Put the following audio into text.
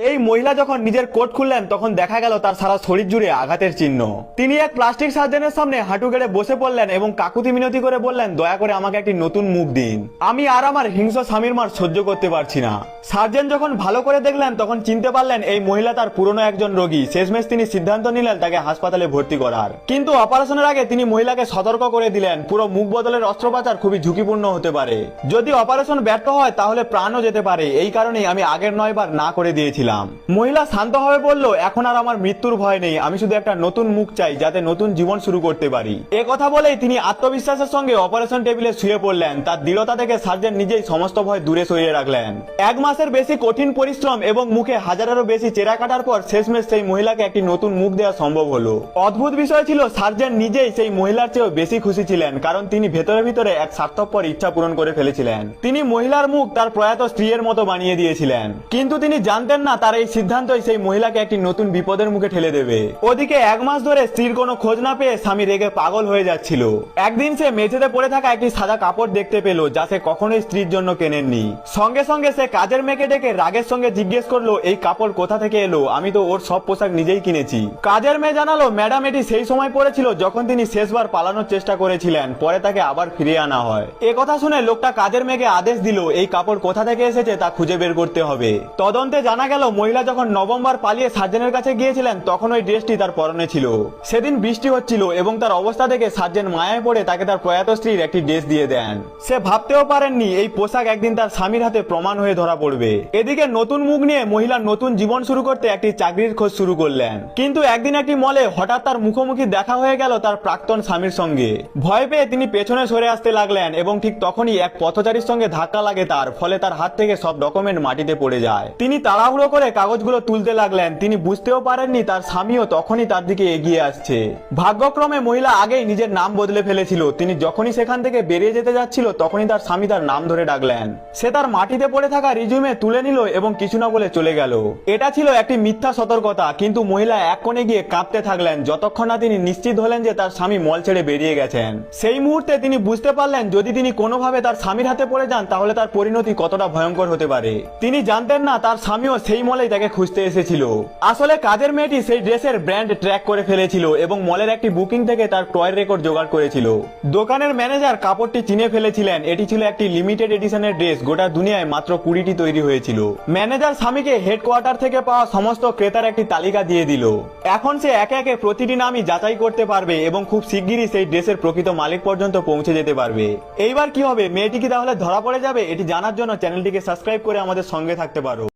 এই মহিলা যখন নিজের কোট খুললেন তখন দেখা গেল তার সারা শরীর জুড়ে আঘাতের চিহ্ন। তিনি এক প্লাস্টিক সার্জনের সামনে হাঁটু গেড়ে বসে পড়লেন এবং কাকুতি মিনতি করে বললেন, দয়া করে আমাকে একটি নতুন মুখ দিন, আমি আর আমার হিংস্র স্বামীর মার সহ্য করতে পারছি না। সার্জন যখন ভালো করে দেখলেন তখন চিনতে পারলেন এই মহিলা তার পুরনো একজন রোগী। শেষমেশ তিনি সিদ্ধান্ত নিলেন তাকে হাসপাতালে ভর্তি করার, কিন্তু অপারেশনের আগে তিনি মহিলাকে সতর্ক করে দিলেন পুরো মুখ বদলের অস্ত্রোপচার খুবই ঝুঁকিপূর্ণ হতে পারে, যদি অপারেশন ব্যর্থ হয় তাহলে প্রাণও যেতে পারে, এই কারণেই আমি আগের 9 বার না করে দিয়েছিলাম। মহিলা শান্তভাবে বলল, এখন আর আমার মৃত্যুর ভয় নেই, আমি শুধু একটা নতুন মুখ চাই যাতে নতুন জীবন শুরু করতে পারি। এ কথা বলেই তিনি আত্মবিশ্বাসের সঙ্গে অপারেশন টেবিলে শুয়ে পড়লেন। তার দৃঢ়তা থেকে সার্জন নিজেই সমস্ত ভয় দূরে সরিয়ে রাখলেন। 1 মাসের বেশি কঠিন পরিশ্রম এবং মুখে হাজারেরও বেশি চেরা কাটার পর শেষমেশ সেই মহিলাকে একটি নতুন মুখ দেওয়া সম্ভব হলো। অদ্ভুত বিষয় ছিল, সার্জন নিজেই সেই মহিলার চেয়েও বেশি খুশি ছিলেন, কারণ তিনি ভেতরে ভিতরে এক স্বার্থপর ইচ্ছা পূরণ করে ফেলেছিলেন। তিনি মহিলার মুখ তার প্রয়াত স্ত্রীর মতো বানিয়ে দিয়েছিলেন, কিন্তু তিনি জানতেন না তার এই সিদ্ধান্তই সেই মহিলাকে একটি নতুন বিপদের মুখে ঠেলে দেবে। ওদিকে 1 মাস ধরে স্ত্রীর কোনো খোঁজ না পেয়ে স্বামী রেগে পাগল হয়ে যাচ্ছিল। একদিন সে মেঝেতে পড়ে থাকা একটি সাদা কাপড় দেখতে পেল, যা সে কখনোই স্ত্রীর জন্য কেনেননি। সঙ্গে সঙ্গে সে কাজের মেয়েকে ডেকে রাগের সঙ্গে জিজ্ঞেস করলো, এই কাপড় কোথা থেকে এলো? আমি তো ওর সব পোশাক নিজেই কিনেছি। কাজের মেয়ে জানালো, ম্যাডাম এটি সেই সময় পড়েছিল যখন তিনি শেষবার পালানোর চেষ্টা করেছিলেন, পরে তাকে আবার ফিরিয়ে আনা হয়। এ কথা শুনে লোকটা কাজের মেয়েকে আদেশ দিল, এই কাপড় কোথা থেকে এসেছে তা খুঁজে বের করতে হবে। তদন্তে জানা গেল মহিলা যখন নভেম্বর পালিয়ে সার্জনের কাছে গিয়েছিলেন তখন ওই ড্রেসটি তার পরনে ছিল। সেদিন বৃষ্টি হচ্ছিল এবং তার অবস্থা দেখে সার্জন মায়ায় পড়ে তাকে তার প্রয়াত স্ত্রীর একটি ড্রেস দিয়ে দেন। সে ভাবতেও পারেননি এই পোশাক একদিন তার স্বামীর হাতে প্রমাণ হয়ে ধরা পড়বে। এদিকে নতুন মুখ নিয়ে মহিলা নতুন জীবন শুরু করতে একটি চাকরির খোঁজ শুরু করলেন, কিন্তু একদিন একটি মলে হঠাৎ তার মুখোমুখি দেখা হয়ে গেল তার প্রাক্তন স্বামীর সঙ্গে। ভয় পেয়ে তিনি পেছনে সরে আসতে লাগলেন এবং ঠিক তখনই এক পথচারীর সঙ্গে ধাক্কা লাগে তার, ফলে তার হাত থেকে সব ডকুমেন্ট মাটিতে পড়ে যায়। তিনি তাড়াহুড়ো করে কাগজগুলো তুলতে লাগলেন। তিনি বুঝতেও পারেননি তার স্বামীও তখনই তার দিকে এগিয়ে আসছে। ভাগ্যক্রমে মহিলা আগেই নিজের নাম বদলে ফেলেছিল। তিনি যখনই সেখান থেকে বেরিয়ে যেতে যাচ্ছিল তখনই তার স্বামী তার নাম ধরে ডাকলেন। সে তার মাটিতে পড়ে থাকা রিজুমে তুলে নিল এবং কিছু না বলে চলে গেল। এটা ছিল একটি মিথ্যা সতর্কতা, কিন্তু মহিলা এক কোণে গিয়ে কাঁপতে থাকলেন যতক্ষণ না তিনি নিশ্চিত হলেন যে তার স্বামী মল ছেড়ে বেরিয়ে গেছেন। সেই মুহূর্তে তিনি বুঝতে পারলেন যদি তিনি কোনোভাবে তার স্বামীর হাতে পড়ে যান তাহলে তার পরিণতি কতটা ভয়ঙ্কর হতে পারে। তিনি জানতেন না তার স্বামীও সেই মলেই তাকে খুঁজতে এসেছিল। আসলে কাজের মেয়েটি সেই ড্রেসের ব্র্যান্ড ট্র্যাক করে ফেলেছিল এবং মলের একটি বুকিং থেকে তার ক্রয়ের রেকর্ড জোগাড় করেছিল। দোকানের ম্যানেজার কাপড়টি চিনে ফেলেছিলেন। এটি ছিল একটি লিমিটেড এডিশনের ড্রেস, গোটা দুনিয়ায় মাত্র 20টি তৈরি হয়েছিল। ম্যানেজার স্বামীকে হেডকোয়ার্টার থেকে পাওয়া সমস্ত ক্রেতার একটি তালিকা দিয়ে দিল। এখন সে একে একে প্রতিটি নামই যাচাই করতে পারবে এবং খুব শিগগিরই সেই ড্রেসের প্রকৃত মালিক পর্যন্ত পৌঁছে যেতে পারবে। এইবার কি হবে? মেয়েটি কি তাহলে ধরা পড়ে যাবে? এটি জানার জন্য চ্যানেলটিকে সাবস্ক্রাইব করে আমাদের সঙ্গে থাকতে পারো।